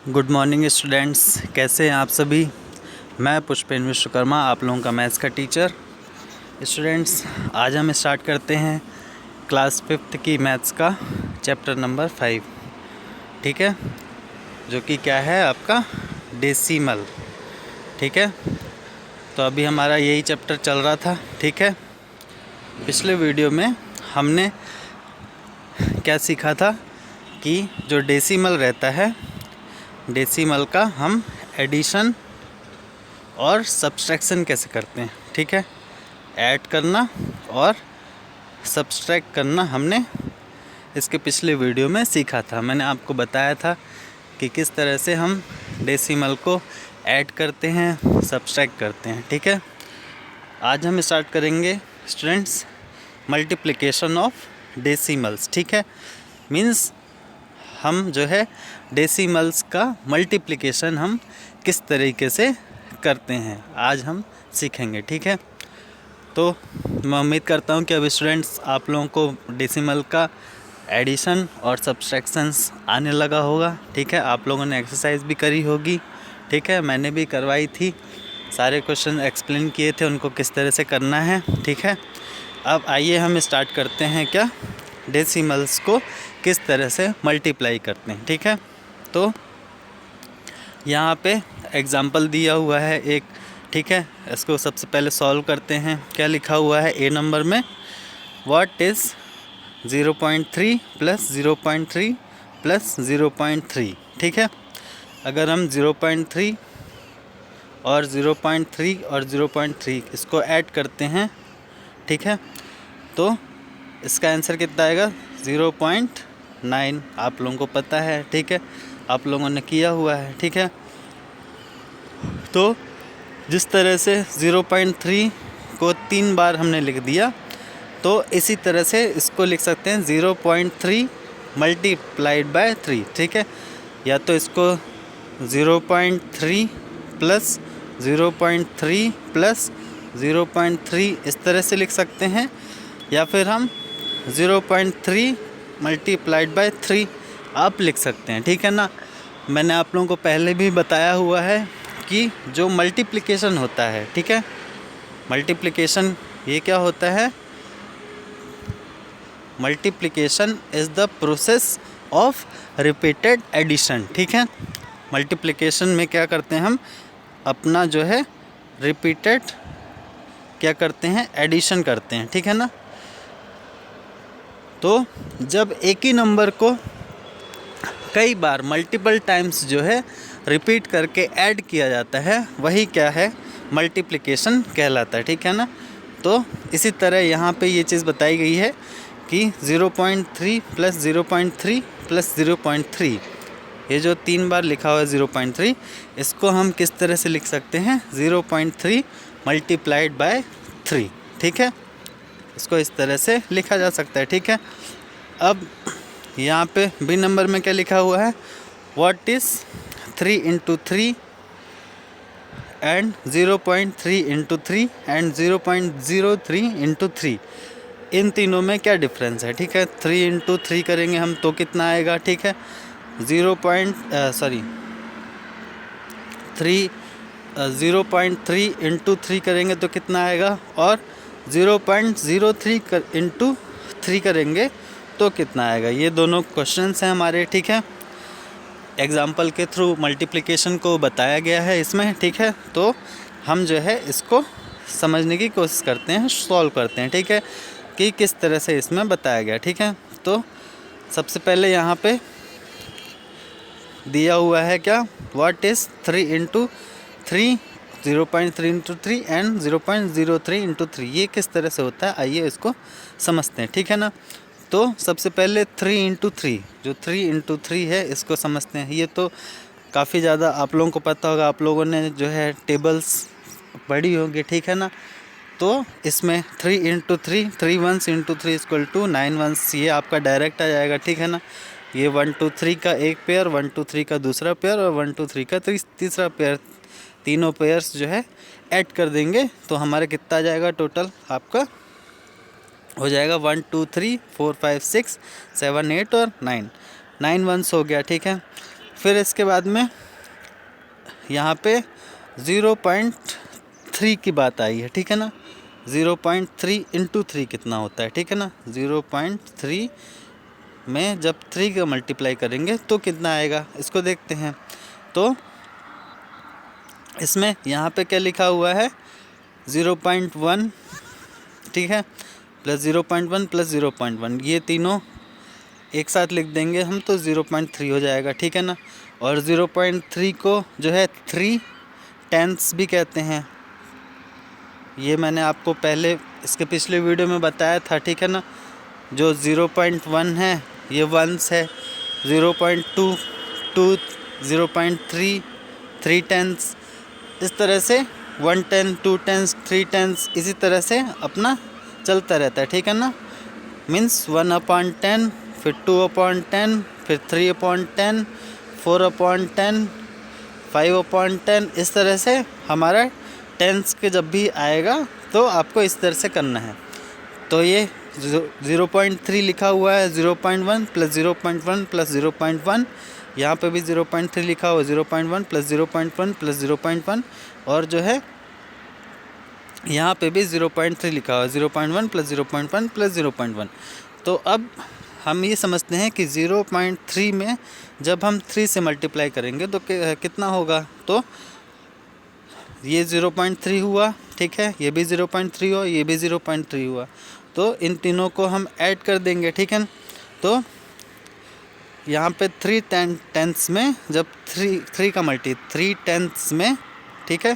Good morning students, कैसे हैं आप सभी। मैं पुष्पेंद्र विश्वकर्मा, आप लोगों का मैथ्स का टीचर। स्टूडेंट्स, आज हम स्टार्ट करते हैं क्लास 5th की मैथ्स का चैप्टर नंबर 5, ठीक है, जो कि क्या है आपका डेसिमल। ठीक है, तो अभी हमारा यही चैप्टर चल रहा था। ठीक है, पिछले वीडियो में हमने क्या सीखा था कि जो डेसिमल रहता है, डेसिमल का हम एडिशन और सब्सट्रैक्शन कैसे करते हैं। ठीक है, ऐड करना और सब्सट्रैक्ट करना हमने इसके पिछले वीडियो में सीखा था। मैंने आपको बताया था कि किस तरह से हम डेसिमल को ऐड करते हैं, सब्सट्रैक्ट करते हैं। ठीक है, आज हम स्टार्ट करेंगे स्टूडेंट्स मल्टीप्लिकेशन ऑफ डेसिमल्स। ठीक है, मीन्स हम जो है डेसिमल्स का मल्टीप्लिकेशन हम किस तरीके से करते हैं, आज हम सीखेंगे। ठीक है, तो मैं उम्मीद करता हूँ कि अब स्टूडेंट्स आप लोगों को डेसिमल का एडिशन और सब्सट्रैक्शंस आने लगा होगा। ठीक है, आप लोगों ने एक्सरसाइज भी करी होगी। ठीक है, मैंने भी करवाई थी, सारे क्वेश्चन एक्सप्लेन किए थे उनको किस तरह से करना है। ठीक है, अब आइए हम स्टार्ट करते हैं क्या डेसिमल्स को किस तरह से मल्टीप्लाई करते हैं। ठीक है, तो यहाँ पे एग्जाम्पल दिया हुआ है एक। ठीक है, इसको सबसे पहले सॉल्व करते हैं। क्या लिखा हुआ है ए नंबर में, व्हाट इज़ 0.3 प्लस 0.3 प्लस 0.3। ठीक है, अगर हम 0.3 और 0.3 और 0.3 इसको ऐड करते हैं, ठीक है, तो इसका आंसर कितना आएगा 0.9। आप लोगों को पता है। ठीक है, आप लोगों ने किया हुआ है। ठीक है, तो जिस तरह से 0.3 को 3 बार हमने लिख दिया, तो इसी तरह से इसको लिख सकते हैं 0.3 मल्टीप्लाइड बाय 3। ठीक है, या तो इसको 0.3 प्लस 0.3 प्लस 0.3 इस तरह से लिख सकते हैं, या फिर हम 0.3 मल्टीप्लाइड बाय 3 आप लिख सकते हैं। ठीक है ना, मैंने आप लोगों को पहले भी बताया हुआ है कि जो मल्टीप्लिकेशन होता है, ठीक है, मल्टीप्लिकेशन ये क्या होता है, multiplication is the process of repeated addition. ठीक है, मल्टीप्लिकेशन में क्या करते हैं हम अपना जो है रिपीटेड क्या करते हैं, एडिशन करते हैं। ठीक है ना, तो जब एक ही नंबर को कई बार मल्टीपल टाइम्स जो है रिपीट करके ऐड किया जाता है, वही क्या है, मल्टीप्लिकेशन कहलाता है। ठीक है ना, तो इसी तरह यहाँ पे ये चीज़ बताई गई है कि 0.3 प्लस 0.3 प्लस 0.3, ये जो 3 बार लिखा हुआ है 0.3, इसको हम किस तरह से लिख सकते हैं 0.3 मल्टीप्लाइड बाय 3। ठीक है, इसको इस तरह से लिखा जा सकता है। ठीक है, अब यहाँ पे बी नंबर में क्या लिखा हुआ है, what is 3 into 3 and 0.3 into 3 and 0.03 into 3, इन तीनों में क्या डिफरेंस है। ठीक है, 3 इंटू 3 करेंगे हम तो कितना आएगा, ठीक है, 0.3 इंटू 3 करेंगे तो कितना आएगा, और 0.03 इंटू 3 करेंगे तो कितना आएगा। ये दोनों क्वेश्चंस हैं हमारे। ठीक है, एग्जाम्पल के थ्रू मल्टीप्लिकेशन को बताया गया है इसमें। ठीक है, तो हम जो है इसको समझने की कोशिश करते हैं, सॉल्व करते हैं। ठीक है, कि किस तरह से इसमें बताया गया। ठीक है, तो सबसे पहले यहाँ पे दिया हुआ है क्या, what is 3 into 3, 0.3 into 3 and 0.03 into 3, ये किस तरह से होता है, आइए इसको समझते हैं। ठीक है ना, तो सबसे पहले 3 इंटू 3, जो 3 इंटू 3 है इसको समझते हैं। ये तो काफ़ी ज़्यादा आप लोगों को पता होगा, आप लोगों ने जो है टेबल्स पढ़ी होगी। ठीक है ना, तो इसमें 3 इंटू 3, 3 1 इंटू 3 इक्वल टू 9 1, ये आपका डायरेक्ट आ जाएगा। ठीक है ना, ये 1 2 3 का एक पेयर, 1 2 3 का दूसरा पेयर और 1 2 3 का तीसरा पेयर, तीनों पेयर्स जो है ऐड कर देंगे तो हमारा कितना आ जाएगा, टोटल आपका हो जाएगा 1 2 3 4 5 6 7 8 और 9 9 1 हो गया। ठीक है, फिर इसके बाद में यहाँ पे 0.3 की बात आई है, ठीक है ना। 0.3 इंटू 3 कितना होता है, ठीक है ना। 0.3 में जब 3 का मल्टीप्लाई करेंगे तो कितना आएगा, इसको देखते हैं। तो इसमें यहाँ पे क्या लिखा हुआ है, 0.1, ठीक है, प्लस 0.1 प्लस 0.1, ये तीनों एक साथ लिख देंगे हम तो 0.3 हो जाएगा, ठीक है ना। और 0.3 को जो है 3/10 भी कहते हैं। ये मैंने आपको पहले इसके पिछले वीडियो में बताया था, ठीक है ना। जो 0.1 है ये वंस है, 0.2 2, 0.3 3/10, इस तरह से 1/10 2/10 3/10 इसी तरह से अपना चलता रहता है, ठीक है ना। मीन्स 1/10, फिर 2/10, फिर 3/10, 4/10, 5/10, इस तरह से हमारा टेंस के जब भी आएगा तो आपको इस तरह से करना है। तो ये 0.3 लिखा हुआ है, 0.1 प्लस 0.1 प्लस 0.1, यहाँ पे भी 0.3 लिखा हुआ है, 0.1 प्लस 0.1 प्लस 0.1, और जो है यहाँ पे भी 0.3 लिखा हुआ है, 0.1 प्लस 0.1 प्लस 0.1। तो अब हम ये समझते हैं कि 0.3 में जब हम 3 से मल्टीप्लाई करेंगे तो कितना होगा। तो ये 0.3 हुआ, ठीक है, ये भी 0.3 हुआ, ये भी 0.3 हुआ, तो इन तीनों को हम ऐड कर देंगे, ठीक है। तो यहाँ पे 3/10 में जब 3 का मल्टी 3/10 में, ठीक है,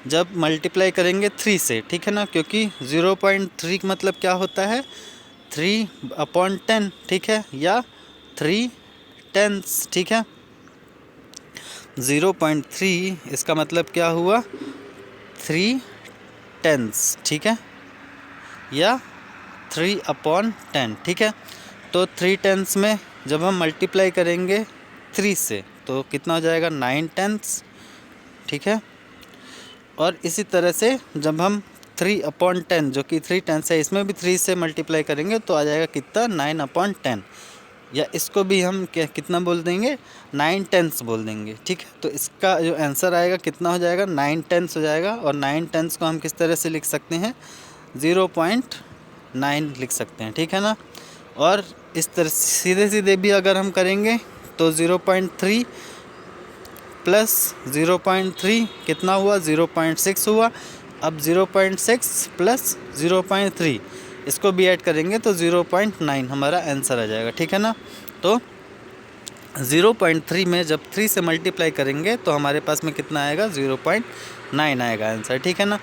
जब मल्टीप्लाई करेंगे 3 से, ठीक है ना, क्योंकि 0.3 का मतलब क्या होता है, 3/10, ठीक है, या 3/10, ठीक है। 0.3 इसका मतलब क्या हुआ, 3/10, ठीक है, या 3/10, ठीक है। तो 3/10 में जब हम मल्टीप्लाई करेंगे 3 से तो कितना हो जाएगा, 9/10, ठीक है। और इसी तरह से जब हम 3/10 जो कि 3/10 है, इसमें भी 3 से मल्टीप्लाई करेंगे तो आ जाएगा कितना, 9/10, या इसको भी हम कितना बोल देंगे, 9/10 बोल देंगे, ठीक है। तो इसका जो आंसर आएगा कितना हो जाएगा, 9/10 हो जाएगा। और 9/10 को हम किस तरह से लिख सकते हैं, 0.9 लिख सकते हैं, ठीक है ना। और इस तरह सीधे सीधे भी अगर हम करेंगे तो 0.3 प्लस 0.3 कितना हुआ, 0.6 हुआ। अब 0.6 प्लस 0.3 इसको भी ऐड करेंगे तो 0.9 हमारा आंसर आ जाएगा, ठीक है ना। तो 0.3 में जब 3 से मल्टीप्लाई करेंगे तो हमारे पास में कितना आएगा, 0.9 आएगा आंसर, ठीक है ना।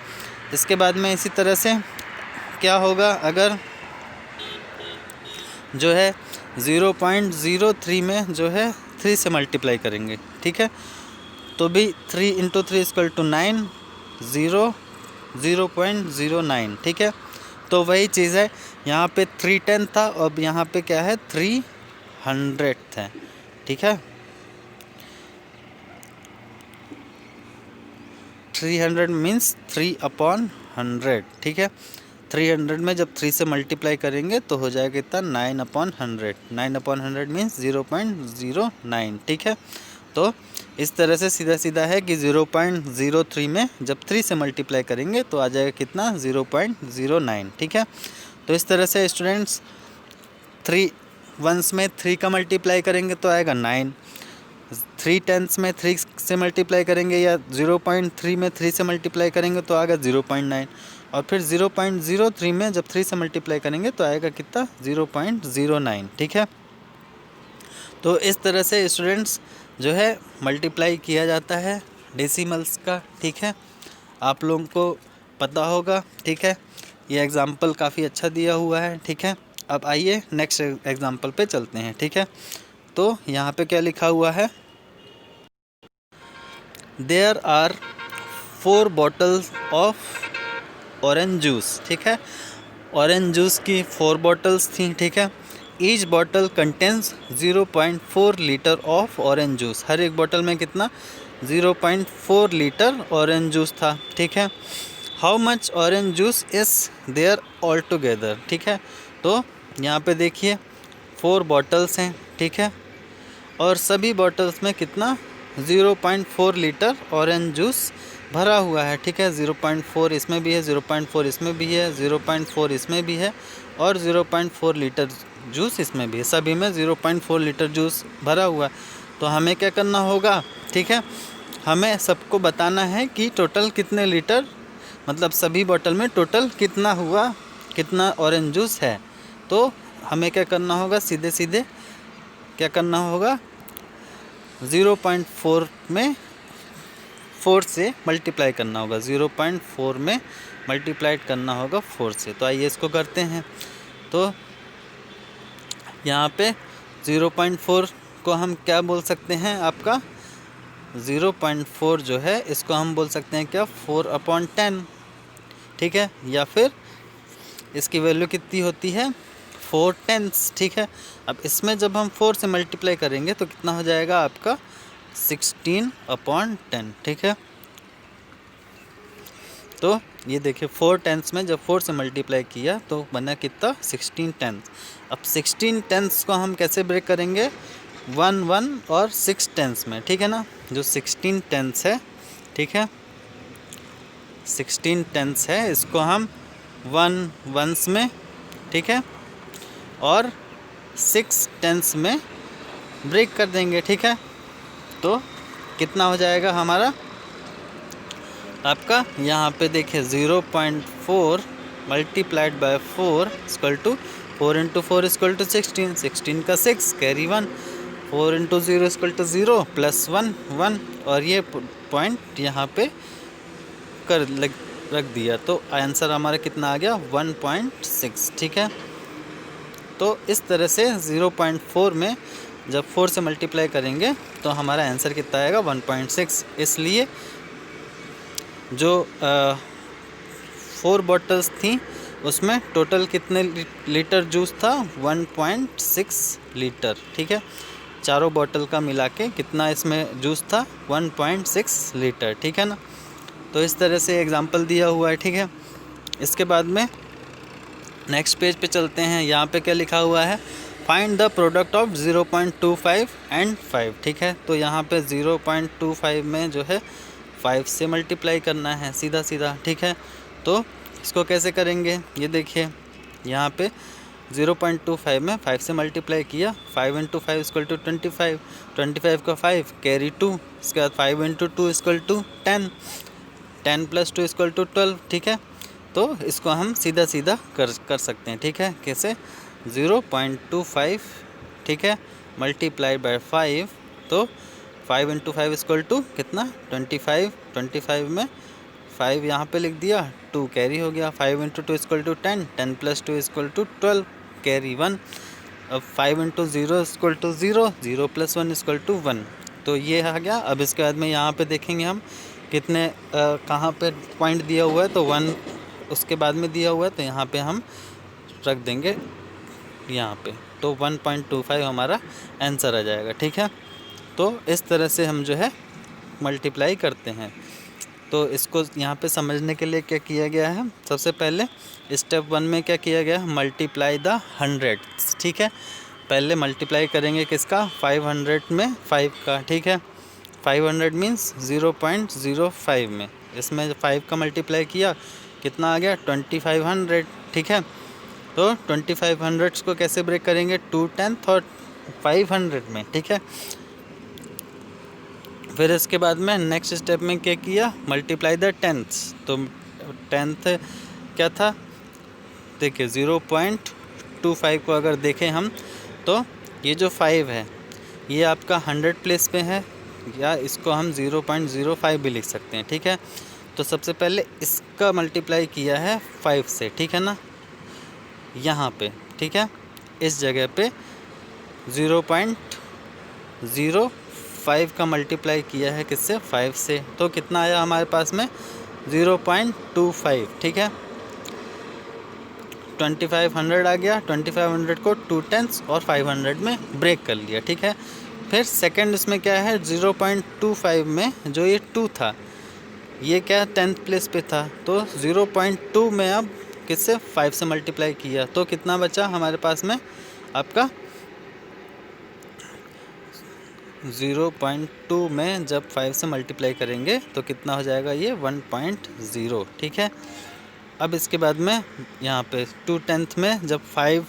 इसके बाद में इसी तरह से क्या होगा, अगर जो है 0.03 में जो है 3 से मल्टीप्लाई करेंगे, ठीक है, तो भी 3 इंटू 3 इक्वल टू 9, 0.09, ठीक है। तो वही चीज़ है, यहाँ पे 3/10 था, अब यहाँ पे क्या है, 300 है, ठीक है। 300 मीन्स 3/100, ठीक है। 300 में जब 3 से मल्टीप्लाई करेंगे तो हो जाएगा कितना, 9/100, 9/100 मीन्स 0.09, ठीक है। तो इस तरह से सीधा सीधा है कि 0.03 में जब 3 से मल्टीप्लाई करेंगे तो आ जाएगा कितना, 0.09, ठीक है। तो इस तरह से स्टूडेंट्स 3 वंस में 3 का मल्टीप्लाई करेंगे तो आएगा 9, 3/10 में 3 से मल्टीप्लाई करेंगे या 0.3 में 3 से मल्टीप्लाई करेंगे तो आएगा 0.9, और फिर 0.03 में जब 3 से मल्टीप्लाई करेंगे तो आएगा कितना, 0.09, ठीक है। तो इस तरह से स्टूडेंट्स जो है मल्टीप्लाई किया जाता है डेसिमल्स का, ठीक है, आप लोगों को पता होगा, ठीक है। ये एग्ज़ाम्पल काफ़ी अच्छा दिया हुआ है, ठीक है। अब आइए नेक्स्ट एग्ज़ाम्पल पे चलते हैं, ठीक है। तो यहाँ पे क्या लिखा हुआ है, there are 4 bottles of orange juice, ठीक है। ऑरेंज जूस की 4 बॉटल्स थी, ठीक है। Each bottle contains 0.4 litre of orange juice, हर एक बॉटल में कितना, 0.4 लीटर ऑरेंज जूस था, ठीक है। How much orange juice is there all together, ठीक है। तो यहाँ पे देखिए 4 बॉटल्स हैं, ठीक है, और सभी बॉटल्स में कितना 0.4 लीटर ऑरेंज जूस भरा हुआ है। ठीक है, 0.4 इसमें भी है, 0.4 इसमें भी है, 0.4 इसमें भी है और 0.4 लीटर जूस इसमें भी है। सभी में 0.4 लीटर जूस भरा हुआ है। तो हमें क्या करना होगा, ठीक है, हमें सबको बताना है कि टोटल कितने लीटर, मतलब सभी बॉटल में टोटल कितना हुआ, कितना ऑरेंज जूस है। तो हमें क्या करना होगा, सीधे सीधे क्या करना होगा, 0.4 में 4 से मल्टीप्लाई करना होगा, 0.4 में मल्टीप्लाइड करना होगा 4 से। तो आइए इसको करते हैं। तो यहाँ पे 0.4 को हम क्या बोल सकते हैं, आपका 0.4 जो है इसको हम बोल सकते हैं क्या, 4/10। ठीक है, या फिर इसकी वैल्यू कितनी होती है, 4/10। ठीक है, अब इसमें जब हम 4 से मल्टीप्लाई करेंगे तो कितना हो जाएगा आपका 16/10। ठीक है, तो ये देखिए 4/10 में जब 4 से मल्टीप्लाई किया तो बना कितना 16/10। अब 16/10 को हम कैसे ब्रेक करेंगे, 1 1 और 6/10 में। ठीक है ना, जो 16/10 है, ठीक है, 16/10 है, इसको हम 1 1s में, ठीक है, और 6/10 में ब्रेक कर देंगे। ठीक है, तो कितना हो जाएगा हमारा आपका, यहाँ पे देखिए 0.4 multiplied by 4 equal to 4 × 4 equal to 16, 16 का 6 कैरी 1, 4 × 0 इक्वल टू 0 प्लस 1 1, और ये पॉइंट यहाँ पे रख दिया। तो आंसर हमारा कितना आ गया 1.6। ठीक है, तो इस तरह से 0.4 में जब 4 से मल्टीप्लाई करेंगे तो हमारा आंसर कितना आएगा 1.6। इसलिए जो 4 बॉटल्स थी उसमें टोटल कितने लीटर जूस था, 1.6 लीटर। ठीक है, चारों बॉटल का मिला के कितना इसमें जूस था, 1.6 लीटर। ठीक है ना, तो इस तरह से एग्जांपल दिया हुआ है। ठीक है, इसके बाद में नेक्स्ट पेज पे चलते हैं। यहाँ पे क्या लिखा हुआ है, find the product of 0.25 and 5। ठीक है, तो यहाँ पे 0.25 में जो है 5 से मल्टीप्लाई करना है सीधा सीधा। ठीक है, तो इसको कैसे करेंगे, ये देखिए यहाँ पे 0.25 में 5 से मल्टीप्लाई किया, 5 × 5 इक्वल टू 25, 25 का 5 कैरी 2, इसके बाद 5 × 2 इक्वल टू 10, 10 + 2 इक्वल टू 12। ठीक है, तो इसको हम सीधा सीधा कर सकते हैं। ठीक है, कैसे 0.25, ठीक है, मल्टीप्लाइड बाय 5, तो 5 × 5 इक्वल टू कितना 25, 25 में 5 यहाँ पे लिख दिया, 2 कैरी हो गया, 5 × 2 equal to 10, 10 + 2 equal to 12 carry 1। अब 5 × 0 इक्वल टू 0, 0 + 1 इक्वल टू 1। तो ये आ गया। अब इसके बाद में यहाँ पे देखेंगे हम कितने कहाँ पे पॉइंट दिया हुआ है, तो 1 उसके बाद में दिया हुआ है, तो यहाँ पे हम रख देंगे यहाँ पे, तो 1.25 हमारा आंसर आ जाएगा। ठीक है, तो इस तरह से हम जो है मल्टीप्लाई करते हैं। तो इसको यहाँ पे समझने के लिए क्या किया गया है, सबसे पहले स्टेप 1 में क्या किया गया है, मल्टीप्लाई द 100। ठीक है, पहले मल्टीप्लाई करेंगे किसका, 500 में 5 का। ठीक है, 500 मीन्स 0.05 में, इसमें 5 का मल्टीप्लाई किया, कितना आ गया 2500। ठीक है, तो 2500 को कैसे ब्रेक करेंगे, 2/10 और 500 में। ठीक है, फिर इसके बाद में नेक्स्ट स्टेप में क्या किया, मल्टीप्लाई द 10th। तो 10th क्या था, देखिए 0.25 को अगर देखें हम, तो ये जो 5 है ये आपका 100 प्लेस पे है, या इसको हम 0.05 भी लिख सकते हैं। ठीक है, तो सबसे पहले इसका मल्टीप्लाई किया है 5 से। ठीक है ना, यहाँ पे, ठीक है, इस जगह पे 0.05 का मल्टीप्लाई किया है किससे, 5 से, तो कितना आया हमारे पास में 0.25। ठीक है, 2500 आ गया, 2500 को 2/10 और 500 में ब्रेक कर लिया। ठीक है, फिर सेकंड इसमें क्या है, 0.25 में जो ये 2 था, ये क्या 10th प्लेस पे था, तो 0.2 में अब किससे 5 से मल्टीप्लाई किया, तो कितना बचा हमारे पास में आपका 0.2 में जब 5 से मल्टीप्लाई करेंगे तो कितना हो जाएगा ये 1.0, ठीक है। अब इसके बाद में यहाँ पे 2/10 में जब 5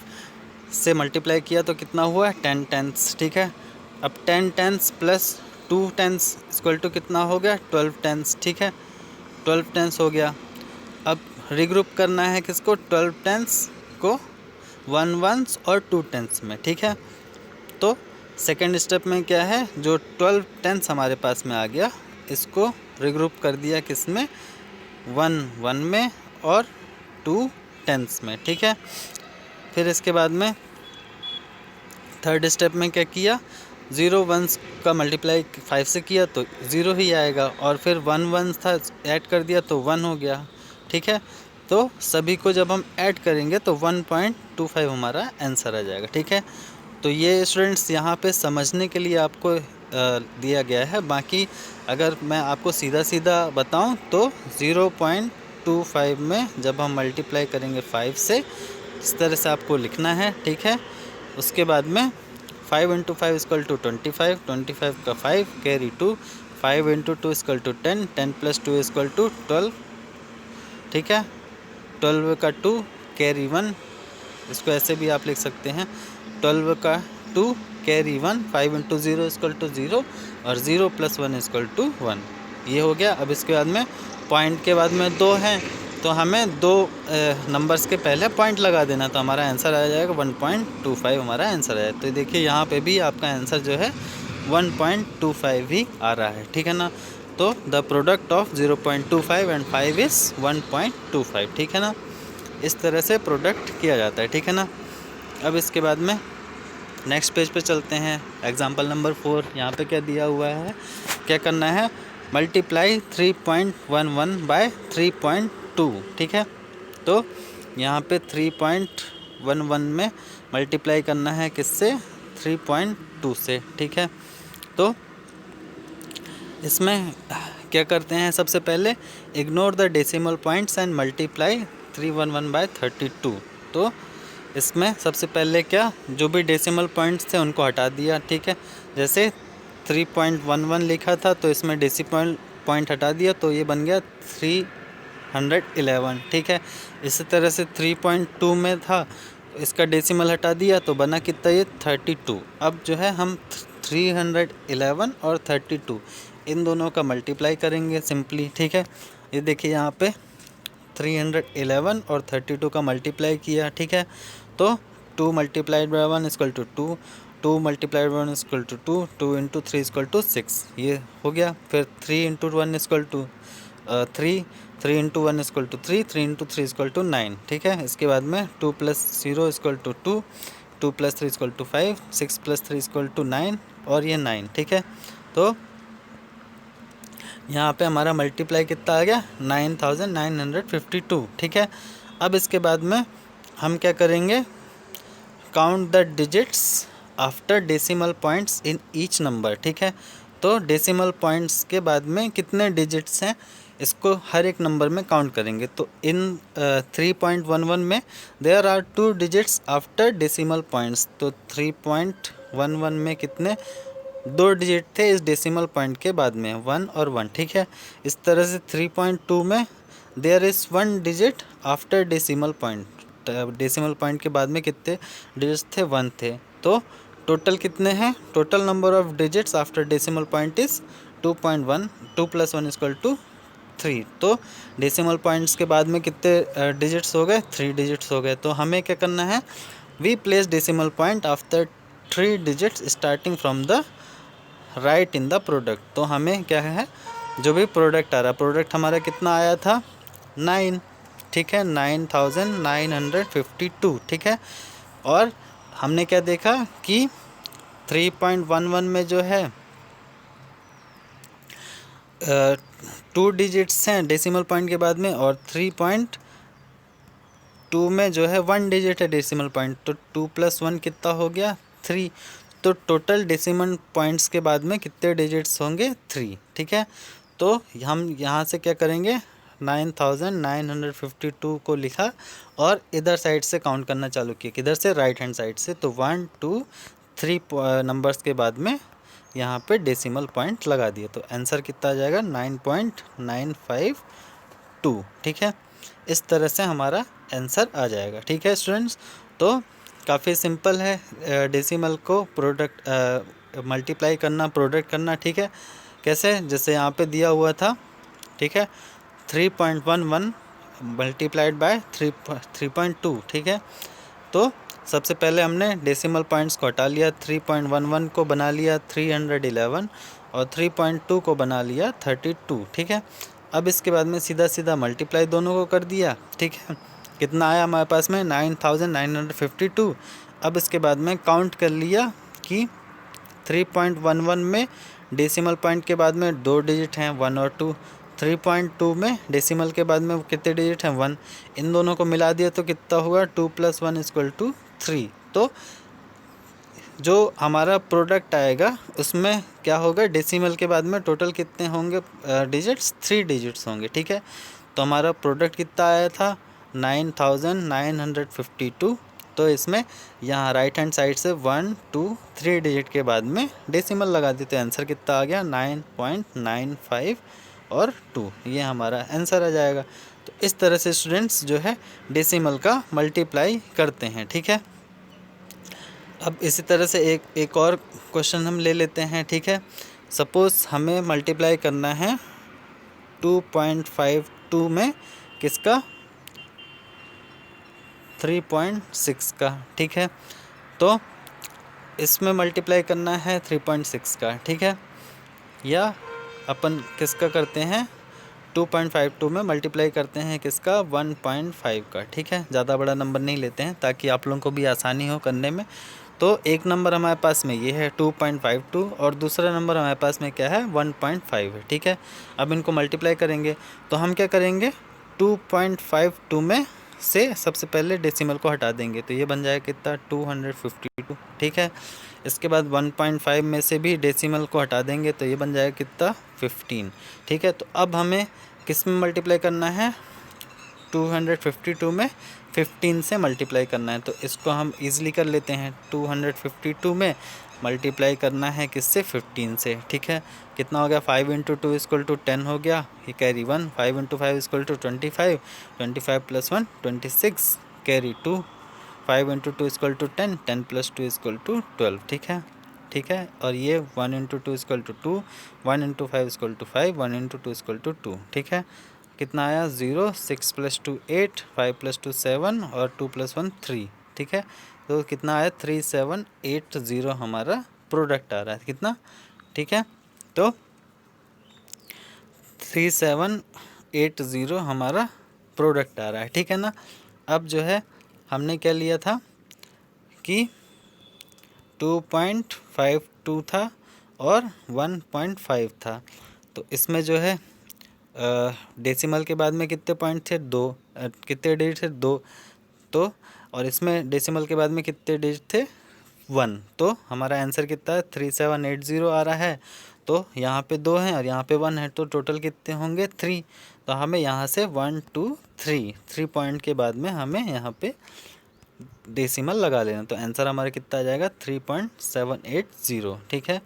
से मल्टीप्लाई किया तो कितना हुआ 10/10, ठीक है। अब 10/10 प्लस 2/10 इक्वल टू कितना हो गया 12/10, ठीक है। 12/10 हो गया। अब रिग्रुप करना है किसको 12/10 को 1 1s और 2/10 में, ठीक है। तो सेकेंड स्टेप में क्या है, जो 12/10 हमारे पास में आ गया इसको रिग्रुप कर दिया किस में 1 1 में और 2/10 में, ठीक है। फिर इसके बाद में थर्ड स्टेप में क्या किया 0 1s का मल्टीप्लाई 5 से किया तो 0 ही आएगा, और फिर 1 1 था ऐड कर दिया तो 1 हो गया, ठीक है। तो सभी को जब हम ऐड करेंगे तो 1.25 हमारा आंसर आ जाएगा, ठीक है। तो ये स्टूडेंट्स यहाँ पे समझने के लिए आपको दिया गया है। बाकी अगर मैं आपको सीधा सीधा बताऊँ तो 0.25 में जब हम मल्टीप्लाई करेंगे 5 से इस तरह से आपको लिखना है, ठीक है। उसके बाद में 5 × 5 इक्वल टू 25, 25 का 5 carry 2, 5 × 2 equal to 10, 10 + 2 equal to 12, ठीक है। 12 का 2 कैरी 1, इसको ऐसे भी आप लिख सकते हैं 12 का 2 कैरी 1, 5 × 0 इक्वल टू 0 और 0 + 1 इक्वल टू 1, ये हो गया। अब इसके बाद में पॉइंट के बाद में 2 हैं तो हमें 2 नंबर्स के पहले पॉइंट लगा देना, तो हमारा आंसर आ जाएगा 1.25 हमारा आंसर है। तो देखिए यहाँ पे भी आपका आंसर जो है 1.25 ही आ रहा है, ठीक है ना। तो the product of 0.25 and 5 is 1.25, ठीक है ना। इस तरह से प्रोडक्ट किया जाता है, ठीक है ना। अब इसके बाद में नेक्स्ट पेज पे चलते हैं। एग्जाम्पल नंबर 4, यहाँ पे क्या दिया हुआ है, क्या करना है मल्टीप्लाई 3.11 बाय 3.2, ठीक है। तो यहाँ पे 3.11 में मल्टीप्लाई करना है किससे 3.2 से, ठीक है। तो इसमें क्या करते हैं, सबसे पहले ignore the decimal points and multiply 311 by 32। तो इसमें सबसे पहले क्या जो भी डेसिमल पॉइंट्स थे उनको हटा दिया, ठीक है। जैसे 3.11 लिखा था तो इसमें डेसिमल पॉइंट हटा दिया तो ये बन गया 311, ठीक है। इसी तरह से 3.2 में था इसका डेसिमल हटा दिया तो बना कितना ये 32। अब जो है हम 311 और 32 इन दोनों का मल्टीप्लाई करेंगे सिंपली, ठीक है। ये देखिए यहाँ पे 311 और 32 का मल्टीप्लाई किया, ठीक है। तो 2 × 1 equal to 2, 2 × 1 equal to 2, 2 × 3 equal to 6, ये हो गया। फिर 3 × 1 equal to 3, 3 × 1 equal to 3, 3 × 3 equal to 9, ठीक है। इसके बाद में 2 + 0 equal to 2, 2 + 3 equal to 5, 6 + 3 equal to 9 और ये 9, ठीक है। तो यहाँ पे हमारा मल्टीप्लाई कितना आ गया 9952, ठीक है। अब इसके बाद में हम क्या करेंगे count the digits after decimal points in each number, ठीक है। तो डेसिमल पॉइंट्स के बाद में कितने डिजिट्स हैं इसको हर एक नंबर में काउंट करेंगे। तो इन 3.11 में there are 2 digits after decimal points. तो 3.11 में कितने 2 डिजिट थे इस डेसिमल पॉइंट के बाद में 1 और 1, ठीक है। इस तरह से 3.2 में there is 1 digit after decimal point. Decimal point के बाद में कितने डिजिट्स थे 1 थे। तो टोटल कितने हैं, total number of digits after decimal point is 2.1, 2 + 1 equal to 3। तो डेसिमल पॉइंट्स के बाद में कितने डिजिट्स हो गए 3 डिजिट्स हो गए। तो हमें क्या करना है we place decimal point after 3 digits starting from the right in the product. तो हमें क्या है जो भी प्रोडक्ट आ रहा प्रोडक्ट हमारा कितना आया था 9, ठीक है 9952, ठीक है। और हमने क्या देखा कि 3.11 में जो है 2 डिजिट्स हैं डेसिमल पॉइंट के बाद में और 3.2 में जो है 1 डिजिट है डेसिमल पॉइंट। तो 2 + 1 कितना हो गया 3। तो टोटल डेसिमल पॉइंट्स के बाद में कितने डिजिट्स होंगे 3, ठीक है। तो हम यहाँ से क्या करेंगे 9952 को लिखा और इधर साइड से काउंट करना चालू किया, किधर से राइट हैंड साइड से। तो 1 2 3 नंबर्स के बाद में यहाँ पे डेसिमल पॉइंट लगा दिए, तो आंसर कितना आ जाएगा 9.952। ठीक है, इस तरह से हमारा आंसर आ जाएगा। ठीक है स्टूडेंट्स, तो काफ़ी सिंपल है डेसिमल को प्रोडक्ट मल्टीप्लाई करना, प्रोडक्ट करना। ठीक है, कैसे, जैसे यहाँ पे दिया हुआ था। ठीक है, 3.11 मल्टीप्लाइड बाय 3.2। ठीक है, तो सबसे पहले हमने डेसिमल पॉइंट्स को हटा लिया, 3.11 को बना लिया 311 और 3.2 को बना लिया 32। ठीक है, अब इसके बाद में सीधा सीधा मल्टीप्लाई दोनों को कर दिया। ठीक है, कितना आया हमारे पास में 9952। अब इसके बाद में काउंट कर लिया कि 3.11 में डेसिमल पॉइंट के बाद में 2 डिजिट हैं 1 और 2, 3.2 में डेसिमल के बाद में कितने डिजिट हैं 1, इन दोनों को मिला दिया तो कितना हुआ 2 + 1 = 3। तो जो हमारा प्रोडक्ट आएगा उसमें क्या होगा, डेसिमल के बाद में टोटल कितने होंगे डिजिट्स, 3 डिजिट्स होंगे। ठीक है, तो हमारा प्रोडक्ट कितना आया था 9952। तो इसमें यहाँ राइट हैंड साइड से 1 2 3 डिजिट के बाद में डेसिमल लगा दी, तो आंसर कितना आ गया 9.95 और 2, ये हमारा आंसर आ जाएगा। तो इस तरह से स्टूडेंट्स जो है डेसिमल का मल्टीप्लाई करते हैं। ठीक है, अब इसी तरह से एक और क्वेश्चन हम ले लेते हैं। ठीक है, सपोज़ हमें मल्टीप्लाई करना है 2.52 में किसका, 3.6 का। ठीक है, तो इसमें मल्टीप्लाई करना है 3.6 का। ठीक है, या अपन किसका करते हैं 2.52 में मल्टीप्लाई करते हैं किसका 1.5 का। ठीक है, ज़्यादा बड़ा नंबर नहीं लेते हैं ताकि आप लोगों को भी आसानी हो करने में। तो एक नंबर हमारे पास में ये है 2.52 और दूसरा नंबर हमारे पास में क्या है 1.5 है। ठीक है, अब इनको मल्टीप्लाई करेंगे तो हम क्या करेंगे 2.52 में से सबसे पहले डेसिमल को हटा देंगे, तो ये बन जाएगा कितना 252। ठीक है, इसके बाद 1.5 में से भी डेसिमल को हटा देंगे तो ये बन जाएगा कितना 15। ठीक है, तो अब हमें किस में मल्टीप्लाई करना है 252 में 15 से मल्टीप्लाई करना है, तो इसको हम इजीली कर लेते हैं। 252 में मल्टीप्लाई करना है किससे 15 से। ठीक है, कितना हो गया 5 × 2 = 10 हो गया, ये कैरी 1, 5 × 5 = 25, 25 + 1 26, कैरी 2, 5 × 2 = 10, 10 + 2 = 12। ठीक है, ठीक है, और ये 1 × 2 = 2, 1 × 5 = 5, 1 × 2 = 2। ठीक है, कितना आया 0, 6 + 2 8, 5 + 2 7 और 2 + 1 3। ठीक है, तो कितना आया 3780 हमारा प्रोडक्ट आ रहा है कितना। ठीक है, तो 3780 हमारा प्रोडक्ट आ रहा है। ठीक है ना, अब जो है हमने क्या लिया था कि 2.52 था और 1.5 था, तो इसमें जो है डेसिमल के बाद में कितने पॉइंट थे 2, कितने डिजिट थे 2, तो और इसमें डेसिमल के बाद में कितने डिजिट थे 1, तो हमारा आंसर कितना है 3780 आ रहा है। तो यहाँ पे 2 हैं और यहाँ पे 1 है, तो टोटल कितने होंगे 3। तो हमें यहाँ से 1 2 3 पॉइंट के बाद में हमें यहाँ पे डेसिमल लगा लेना, तो आंसर हमारा कितना आ जाएगा 3.780। ठीक है,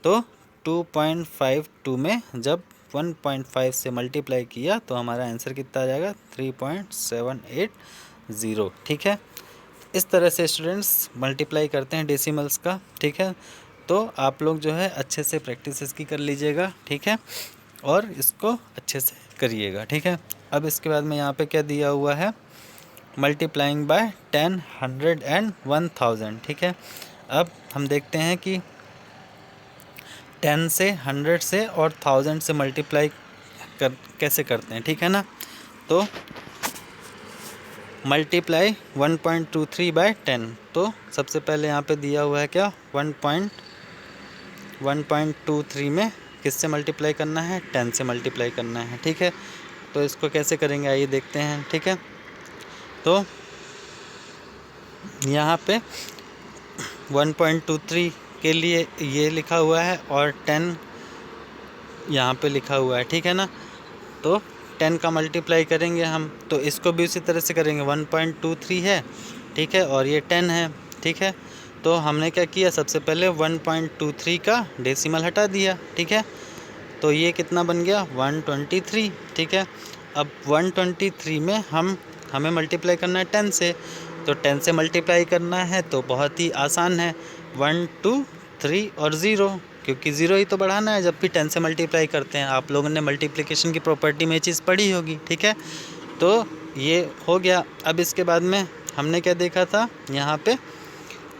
तो 2.52 में जब 1.5 से मल्टीप्लाई किया तो हमारा आंसर कितना आ जाएगा 3.780। ठीक है, इस तरह से स्टूडेंट्स मल्टीप्लाई करते हैं डेसिमल्स का। ठीक है, तो आप लोग जो है अच्छे से प्रैक्टिस इसकी कर लीजिएगा। ठीक है, और इसको अच्छे से करिएगा। ठीक है, अब इसके बाद में यहाँ पे क्या दिया हुआ है मल्टीप्लाइंग बाय 10, 100 एंड 1000। ठीक है, अब हम देखते हैं कि 10 से 100 से और 1000 से मल्टीप्लाई कैसे करते हैं। ठीक है ना, तो मल्टीप्लाई 1.23 बाय 10, तो सबसे पहले यहाँ पे दिया हुआ है क्या 1.23 में किससे मल्टीप्लाई करना है 10 से मल्टीप्लाई करना है। ठीक है, तो इसको कैसे करेंगे आइए देखते हैं। ठीक है, तो यहाँ पे 1.23 के लिए ये लिखा हुआ है और 10 यहाँ पे लिखा हुआ है। ठीक है ना, तो 10 का मल्टीप्लाई करेंगे हम, तो इसको भी उसी तरह से करेंगे 1.23 है। ठीक है, और ये 10 है। ठीक है, तो हमने क्या किया, सबसे पहले 1.23 का डेसिमल हटा दिया, ठीक है। तो ये कितना बन गया 123, ठीक है। अब 123 में हमें मल्टीप्लाई करना है 10 से, तो 10 से मल्टीप्लाई करना है तो बहुत ही आसान है, 1 2 3 और 0, क्योंकि 0 ही तो बढ़ाना है जब भी 10 से मल्टीप्लाई करते हैं। आप लोगों ने मल्टीप्लिकेशन की प्रॉपर्टी में ये चीज़ पढ़ी होगी, ठीक है। तो ये हो गया। अब इसके बाद में हमने क्या देखा था, यहाँ पे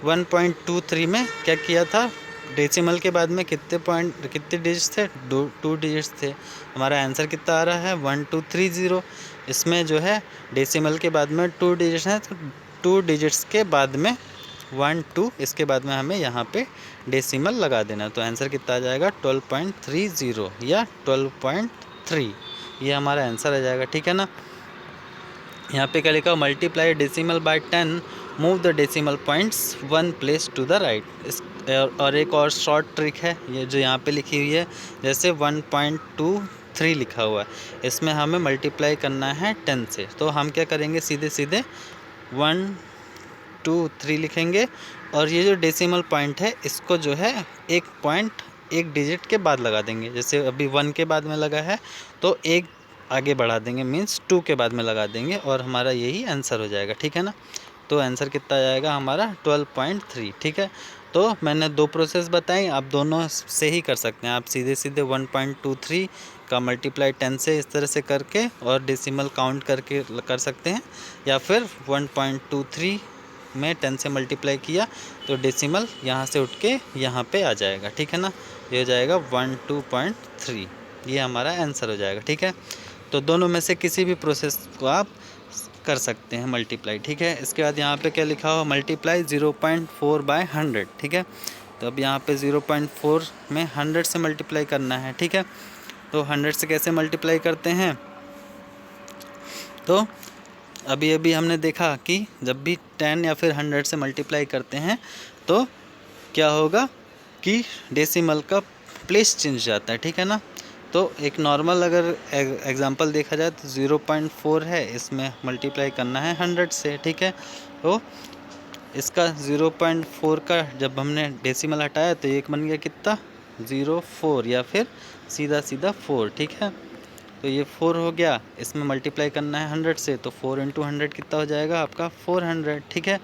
1.23 में क्या किया था, डेसिमल के बाद में कितने डिजिट्स थे, 2 डिजिट्स थे। हमारा आंसर कितना आ रहा है 1230। इसमें जो है डेसिमल के बाद में 2 डिजिट्स हैं, तो 2 डिजिट्स के बाद में 1 2, इसके बाद में हमें यहाँ पे डेसिमल लगा देना। तो आंसर कितना आ जाएगा 12.30 या 12.3, ये हमारा आंसर आ जाएगा, ठीक है ना। यहाँ पे क्या लिखा, multiply decimal by 10, move the decimal points 1 place to the right. इस और एक और शॉर्ट ट्रिक है ये जो यहाँ पे लिखी हुई है, जैसे 1.23 लिखा हुआ है, इसमें हमें मल्टीप्लाई करना है 10 से। तो हम क्या करेंगे, सीधे सीधे 1 2 3 लिखेंगे, और ये जो डेसिमल पॉइंट है इसको जो है एक पॉइंट एक डिजिट के बाद लगा देंगे। जैसे अभी 1 के बाद में लगा है तो एक आगे बढ़ा देंगे, मीन्स 2 के बाद में लगा देंगे, और हमारा यही आंसर हो जाएगा, ठीक है ना। तो आंसर कितना जाएगा हमारा 12.3, ठीक है। तो मैंने 2 प्रोसेस बताई, आप दोनों से ही कर सकते हैं। आप सीधे सीधे 1.23 का मल्टीप्लाई 10 से इस तरह से करके और डेसिमल काउंट करके कर सकते हैं, या फिर 1.23 में 10 से मल्टीप्लाई किया तो डेसिमल यहाँ से उठ के यहाँ पे आ जाएगा, ठीक है ना। ये हो जाएगा 12.3, ये हमारा आंसर हो जाएगा, ठीक है। तो दोनों में से किसी भी प्रोसेस को आप कर सकते हैं मल्टीप्लाई, ठीक है। इसके बाद यहाँ पे क्या लिखा हुआ, मल्टीप्लाई 0.4 बाय 100, ठीक है। तो अब यहाँ पे 0.4 में 100 से मल्टीप्लाई करना है, ठीक है। तो 100 से कैसे मल्टीप्लाई करते हैं, तो अभी अभी हमने देखा कि जब भी 10 या फिर 100 से मल्टीप्लाई करते हैं तो क्या होगा कि डेसिमल का प्लेस चेंज जाता है, ठीक है ना। तो एक नॉर्मल अगर एग्जांपल देखा जाए तो 0.4 है, इसमें मल्टीप्लाई करना है 100 से, ठीक है। तो इसका 0.4 का जब हमने डेसिमल हटाया तो एक बन गया कितना 0.4, या फिर सीधा सीधा 4, ठीक है। तो ये 4 हो गया, इसमें मल्टीप्लाई करना है 100 से, तो 4 × 100 कितना हो जाएगा आपका 400, ठीक है।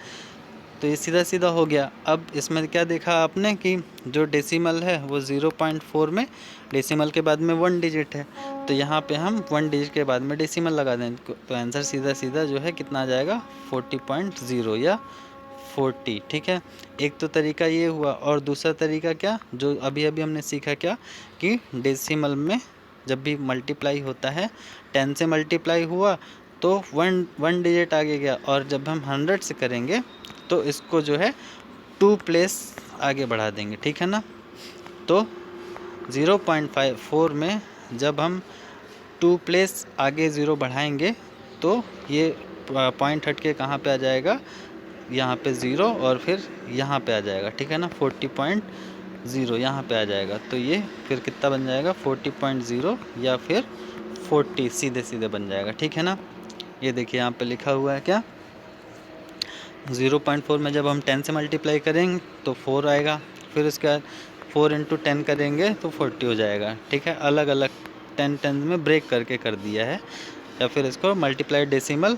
तो ये सीधा सीधा हो गया। अब इसमें क्या देखा आपने कि जो डेसिमल है वो 0.4 में डेसिमल के बाद में 1 डिजिट है, तो यहाँ पे हम 1 डिजिट के बाद में डेसिमल लगा दें, तो आंसर सीधा सीधा जो है कितना आ जाएगा 40.0 या 40, ठीक है। एक तो तरीका ये हुआ, और दूसरा तरीका क्या जो अभी अभी हमने सीखा क्या, कि डेसिमल में जब भी मल्टीप्लाई होता है 10 से मल्टीप्लाई हुआ तो 1 डिजिट आगे गया, और जब हम 100 से करेंगे तो इसको जो है 2 प्लेस आगे बढ़ा देंगे, ठीक है ना। तो 0.54 में जब हम 2 प्लेस आगे 0 बढ़ाएंगे तो ये पॉइंट हट के कहाँ पे आ जाएगा, यहाँ पे 0, और फिर यहाँ पे आ जाएगा, ठीक है ना। 40.0 यहाँ पे आ जाएगा, तो ये फिर कितना बन जाएगा 40.0 या फिर 40 सीधे सीधे बन जाएगा, ठीक है ना। ये देखिए यहाँ पे लिखा हुआ है क्या, 0.4 में जब हम 10 से मल्टीप्लाई करेंगे तो 4 आएगा, फिर उसके बाद 4 × 10 करेंगे तो 40 हो जाएगा, ठीक है। अलग अलग 10 में ब्रेक करके कर दिया है। या फिर इसको multiply decimal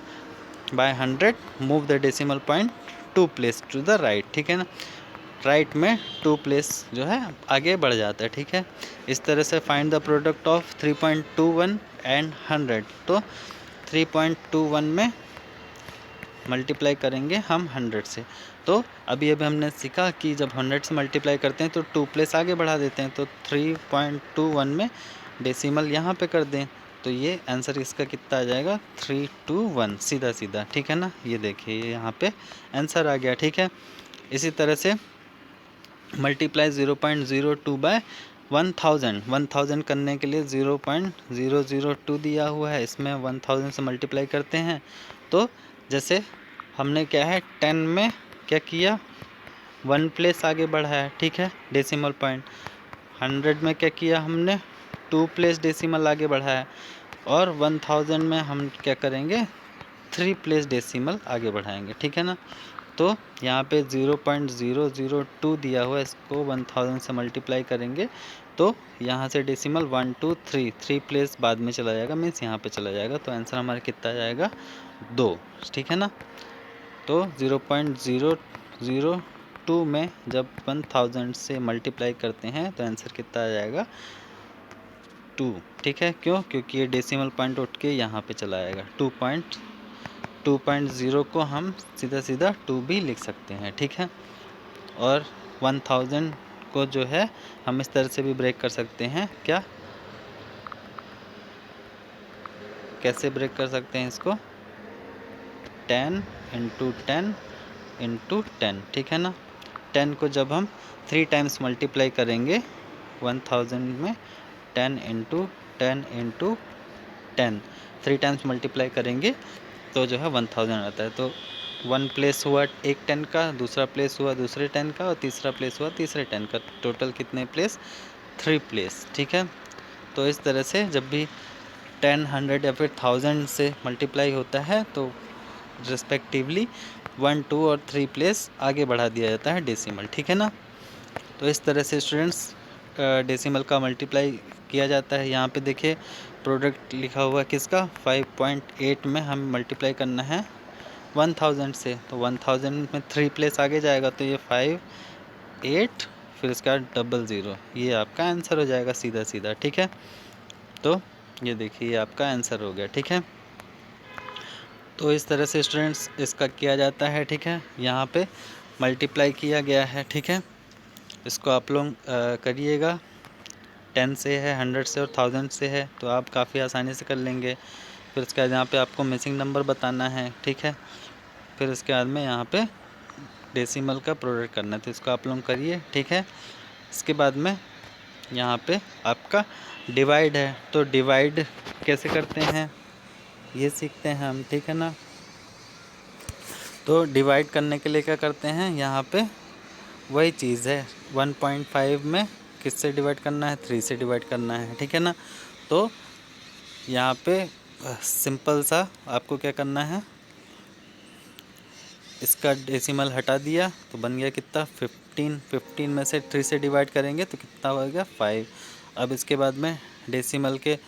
by 100, move the decimal point 2 place to the right, ठीक है ना। राइट में 2 प्लेस जो है आगे बढ़ जाता है, ठीक है। इस तरह से find the product of 3.21 and 100। तो 3.21 में मल्टीप्लाई करेंगे हम 100 से। तो अभी हमने सीखा कि जब 100 से मल्टीप्लाई करते हैं तो 2 प्लेस आगे बढ़ा देते हैं, तो 3.21 में डेसिमल यहाँ पे कर दें, तो ये आंसर इसका कितना आ जाएगा 321, सीधा सीधा, ठीक है ना। ये देखिए यहाँ पे आंसर आ गया, ठीक है। इसी तरह से मल्टीप्लाई 0.02 बाय 1000 करने के लिए 0.002 दिया हुआ है, इसमें 1000 से मल्टीप्लाई करते हैं। तो जैसे हमने क्या है 10 में क्या किया 1 प्लेस आगे बढ़ाया, ठीक है, डेसिमल पॉइंट। 100 में क्या किया हमने 2 प्लेस डेसिमल आगे बढ़ाया, और 1000 में हम क्या करेंगे 3 प्लेस डेसिमल आगे बढ़ाएंगे, ठीक है ना। तो यहाँ पे 0.002 दिया हुआ है, इसको 1000 से मल्टीप्लाई करेंगे तो यहाँ से डेसिमल 1 2 3 प्लेस बाद में चला जाएगा, मीन्स यहाँ पे चला जाएगा। तो आंसर हमारा कितना आ जाएगा 2, ठीक है ना। तो 0.002 में जब 1000 से मल्टीप्लाई करते हैं तो आंसर कितना आ जाएगा 2, ठीक है। क्यों? क्योंकि ये डेसिमल पॉइंट उठ के यहाँ पे चला आएगा। 2.0 को हम सीधा 2 भी लिख सकते हैं, ठीक है। और 1000 को जो है हम इस तरह से भी ब्रेक कर सकते हैं। क्या, कैसे ब्रेक कर सकते हैं इसको? 10 × 10 × 10, ठीक है ना। 10 को जब हम 3 टाइम्स मल्टीप्लाई करेंगे 1000 में, 10 × 10 × 10 3 टाइम्स मल्टीप्लाई करेंगे तो जो है 1000 आता है। तो 1 प्लेस हुआ एक 10 का, दूसरा प्लेस हुआ दूसरे 10 का, और तीसरा प्लेस हुआ तीसरे 10 का। टोटल कितने प्लेस? 3 प्लेस, ठीक है। तो इस तरह से जब भी 10, 100 या फिर 1000 से मल्टीप्लाई होता है तो रिस्पेक्टिवली 1, 2 और 3 प्लेस आगे बढ़ा दिया जाता है डेसिमल, ठीक है ना। तो इस तरह से स्टूडेंट्स डेसिमल का मल्टीप्लाई किया जाता है। यहाँ पे देखिए प्रोडक्ट लिखा हुआ किसका? 5.8 में हम मल्टीप्लाई करना है 1000 से, तो 1000 में 3 प्लेस आगे जाएगा तो ये 5 8 फिर इसका 00, ये आपका आंसर हो जाएगा सीधा, ठीक है। तो ये देखिए आपका आंसर हो गया, ठीक है। तो इस तरह से स्टूडेंट्स इसका किया जाता है, ठीक है। यहाँ पे मल्टीप्लाई किया गया है, ठीक है। इसको आप लोग करिएगा। 10 से है, 100 से और 1000 से है, तो आप काफ़ी आसानी से कर लेंगे। फिर उसके बाद यहाँ पे आपको मिसिंग नंबर बताना है, ठीक है। फिर उसके बाद में यहाँ पे डेसिमल का प्रोडक्ट करना है, तो इसको आप लोग करिए, ठीक है। इसके बाद में यहाँ पे आपका डिवाइड है, तो डिवाइड कैसे करते हैं ये सीखते हैं हम, ठीक है ना। तो डिवाइड करने के लिए क्या करते हैं, यहाँ पे वही चीज़ है। 1.5 में किससे डिवाइड करना है? 3 से डिवाइड करना है, ठीक है ना। तो यहाँ पे सिंपल सा आपको क्या करना है, इसका डेसिमल हटा दिया तो बन गया कितना? 15 में से 3 से डिवाइड करेंगे तो कितना हो गया? 5। अब इसके बाद में डेसिमल के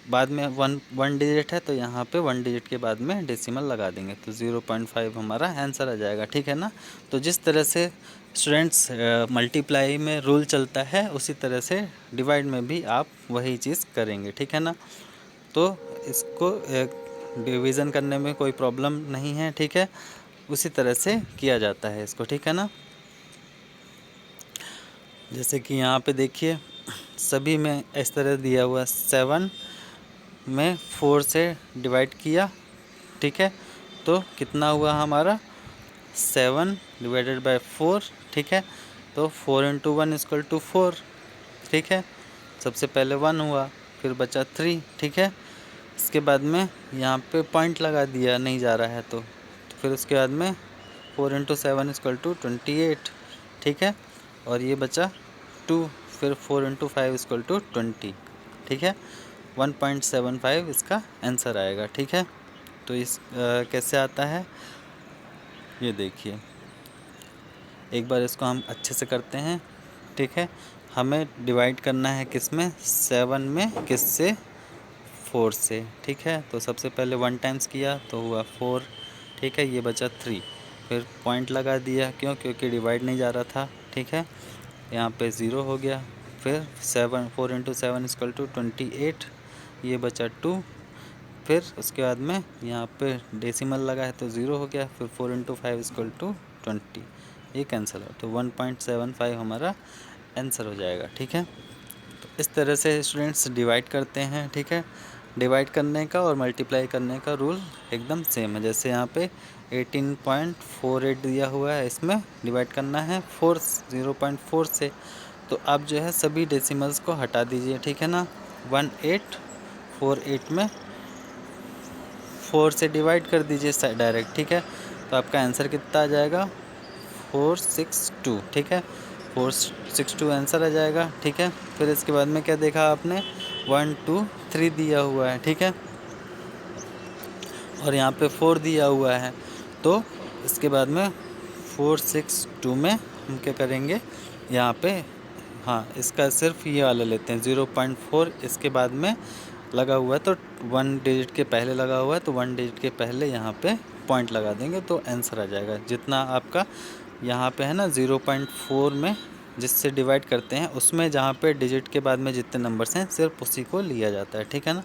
बाद में वन डिजिट है, तो यहाँ पे 1 डिजिट के बाद में डेसिमल लगा देंगे तो 0.5 हमारा आंसर आ जाएगा, ठीक है ना। तो जिस तरह से स्टूडेंट्स मल्टीप्लाई में रूल चलता है उसी तरह से डिवाइड में भी आप वही चीज़ करेंगे, ठीक है ना। तो इसको डिवीज़न करने में कोई प्रॉब्लम नहीं है, ठीक है। उसी तरह से किया जाता है इसको, ठीक है ना। जैसे कि यहाँ पे देखिए सभी में इस तरह दिया हुआ 7 में 4 से डिवाइड किया, ठीक है। तो कितना हुआ हमारा? 7 डिवाइडेड बाय 4, ठीक है। तो 4 × 1 = 4, ठीक है। सबसे पहले 1 हुआ, फिर बचा 3, ठीक है। इसके बाद में यहाँ पे पॉइंट लगा दिया, नहीं जा रहा है तो फिर उसके बाद में 4 × 7 = 28, ठीक है। और ये बचा 2, फिर 4 × 5 = 20, ठीक है। 1.75 इसका आंसर आएगा, ठीक है। तो इस कैसे आता है ये देखिए, एक बार इसको हम अच्छे से करते हैं, ठीक है। हमें डिवाइड करना है किस में? 7 में, किस से? 4 से, ठीक है। तो सबसे पहले 1 टाइम्स किया तो हुआ 4, ठीक है। ये बचा 3, फिर पॉइंट लगा दिया, क्यों? क्योंकि डिवाइड नहीं जा रहा था, ठीक है। यहाँ पे 0 हो गया, फिर 4 × 7 = 28, ये बचा 2, फिर उसके बाद में यहाँ पे डेसिमल लगा है तो 0 हो गया, फिर 4 × 5 = 20, ये कैंसिल हो, तो 1.75 हमारा आंसर हो जाएगा, ठीक है। तो इस तरह से स्टूडेंट्स डिवाइड करते हैं, ठीक है। डिवाइड करने का और मल्टीप्लाई करने का रूल एकदम सेम है। जैसे यहाँ पे 18.48 दिया हुआ है, इसमें डिवाइड करना है 0.4 से, तो आप जो है सभी डेसिमल्स को हटा दीजिए, ठीक है ना। 1848 में 4 से डिवाइड कर दीजिए डायरेक्ट, ठीक है। तो आपका आंसर कितना आ जाएगा? 462, ठीक है। 462 आंसर आ जाएगा, ठीक है। फिर इसके बाद में क्या देखा आपने? 1 2 3 दिया हुआ है, ठीक है। और यहाँ पे 4 दिया हुआ है, तो इसके बाद में 0.462 में हम क्या करेंगे यहाँ पे, हाँ इसका सिर्फ ये वाला लेते हैं 0.4, इसके बाद में लगा हुआ है तो 1 डिजिट के पहले लगा हुआ है तो 1 डिजिट के पहले यहाँ पे पॉइंट लगा देंगे तो आंसर आ जाएगा। जितना आपका यहाँ पे है ना 0.4 में जिससे डिवाइड करते हैं उसमें जहाँ पे डिजिट के बाद में जितने नंबर्स हैं सिर्फ उसी को लिया जाता है, ठीक है ना।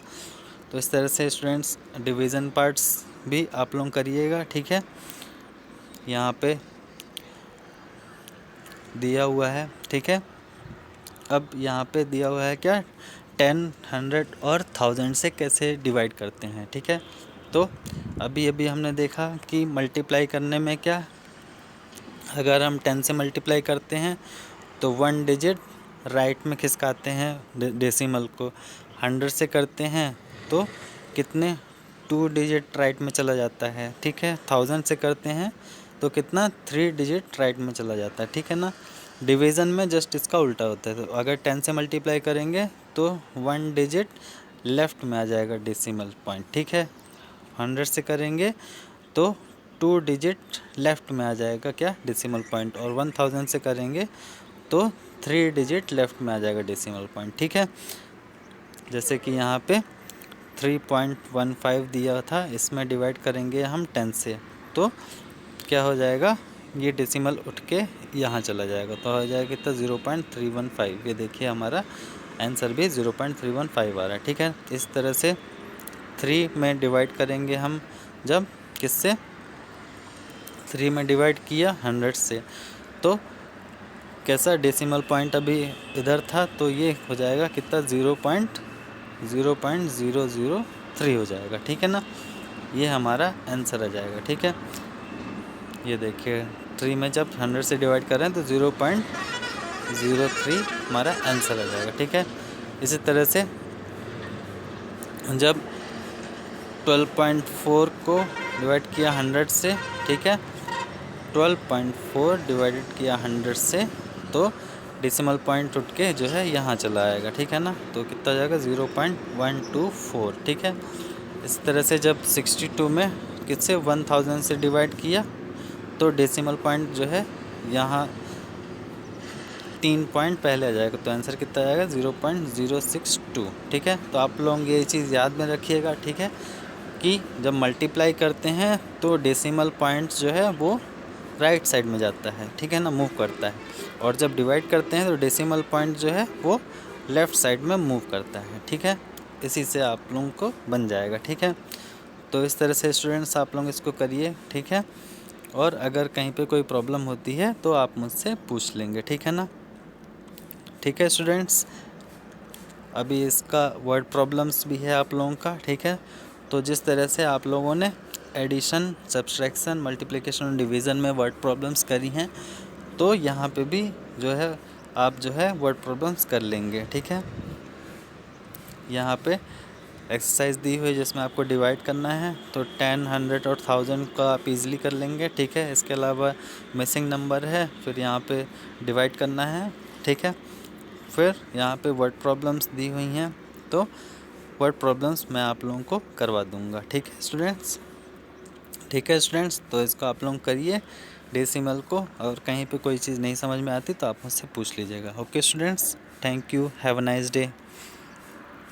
तो इस तरह से स्टूडेंट्स डिवीज़न पार्ट्स भी आप लोग करिएगा, ठीक है। यहाँ पे दिया हुआ है, ठीक है। अब यहाँ पे दिया हुआ है क्या 10, 100 और 1000 से कैसे डिवाइड करते हैं, ठीक है। तो अभी हमने देखा कि मल्टीप्लाई करने में क्या, अगर हम 10 से मल्टीप्लाई करते हैं तो 1 डिजिट राइट में खिसकाते हैं डेसिमल को, 100 से करते हैं तो कितने 2 डिजिट राइट में चला जाता है, ठीक है। 1000 से करते हैं तो कितना 3 डिजिट राइट में चला जाता है, ठीक है ना। डिवीज़न में जस्ट इसका उल्टा होता है। तो अगर 10 से मल्टीप्लाई करेंगे तो 1 डिजिट लेफ़्ट में आ जाएगा डेसिमल पॉइंट, ठीक है। 100 से करेंगे तो 2 डिजिट लेफ़्ट में आ जाएगा क्या डेसिमल पॉइंट, और 1000 से करेंगे तो 3 डिजिट लेफ़्ट में आ जाएगा डेसिमल पॉइंट, ठीक है। जैसे कि यहाँ पे 3.15 दिया था, इसमें डिवाइड करेंगे हम 10 से तो क्या हो जाएगा, ये डेसिमल उठ के यहाँ चला जाएगा तो हो जाएगा कितना 0.315। ये देखिए हमारा आंसर भी 0.315 आ रहा है, ठीक है। इस तरह से 3 में डिवाइड करेंगे हम, जब किससे 3 में डिवाइड किया 100 से तो कैसा डेसिमल पॉइंट अभी इधर था तो ये हो जाएगा कितना 0.003 हो जाएगा, ठीक है ना। ये हमारा आंसर आ जाएगा, ठीक है। ये देखिए 3 में जब 100 से डिवाइड कर रहे हैं तो 0.03 हमारा आंसर आ जाएगा, ठीक है। इसी तरह से जब 12.4 को डिवाइड किया 100 से, ठीक है, 12.4 डिवाइडेड किया 100 से तो डेसिमल पॉइंट उठ के जो है यहाँ चला आएगा, ठीक है ना। तो कितना जाएगा 0.124, ठीक है। इस तरह से जब 62 में किससे 1000 से डिवाइड किया तो डेसिमल पॉइंट जो है यहाँ 3 पॉइंट पहले आ जाएगा तो आंसर कितना आएगा 0.062, ठीक है। तो आप लोग ये चीज़ याद में रखिएगा, ठीक है, कि जब मल्टीप्लाई करते हैं तो डेसिमल पॉइंट जो है वो राइट साइड में जाता है, ठीक है ना, मूव करता है, और जब डिवाइड करते हैं तो डेसिमल पॉइंट जो है वो लेफ़्ट साइड में मूव करता है, ठीक है। इसी से आप लोगों को बन जाएगा, ठीक है। तो इस तरह से स्टूडेंट्स आप लोग इसको करिए, ठीक है। और अगर कहीं पे कोई प्रॉब्लम होती है तो आप मुझसे पूछ लेंगे, ठीक है ना। ठीक है स्टूडेंट्स, अभी इसका वर्ड प्रॉब्लम्स भी है आप लोगों का, ठीक है। तो जिस तरह से आप लोगों ने एडिशन, सब्सट्रैक्शन, मल्टीप्लिकेशन और डिवीज़न में वर्ड प्रॉब्लम्स करी हैं तो यहाँ पे भी जो है आप जो है वर्ड प्रॉब्लम्स कर लेंगे, ठीक है। यहाँ पे एक्सरसाइज दी हुई है जिसमें आपको डिवाइड करना है तो 10, 100 और 1000 का आप इजीली कर लेंगे, ठीक है। इसके अलावा मिसिंग नंबर है, फिर यहाँ पे डिवाइड करना है, ठीक है। फिर यहाँ पे वर्ड प्रॉब्लम्स दी हुई हैं तो वर्ड प्रॉब्लम्स मैं आप लोगों को करवा दूँगा, ठीक है स्टूडेंट्स। ठीक है स्टूडेंट्स, तो इसको आप लोग करिए डेसिमल को, और कहीं पे कोई चीज़ नहीं समझ में आती तो आप मुझसे पूछ लीजिएगा। Okay students, thank you, have a nice day.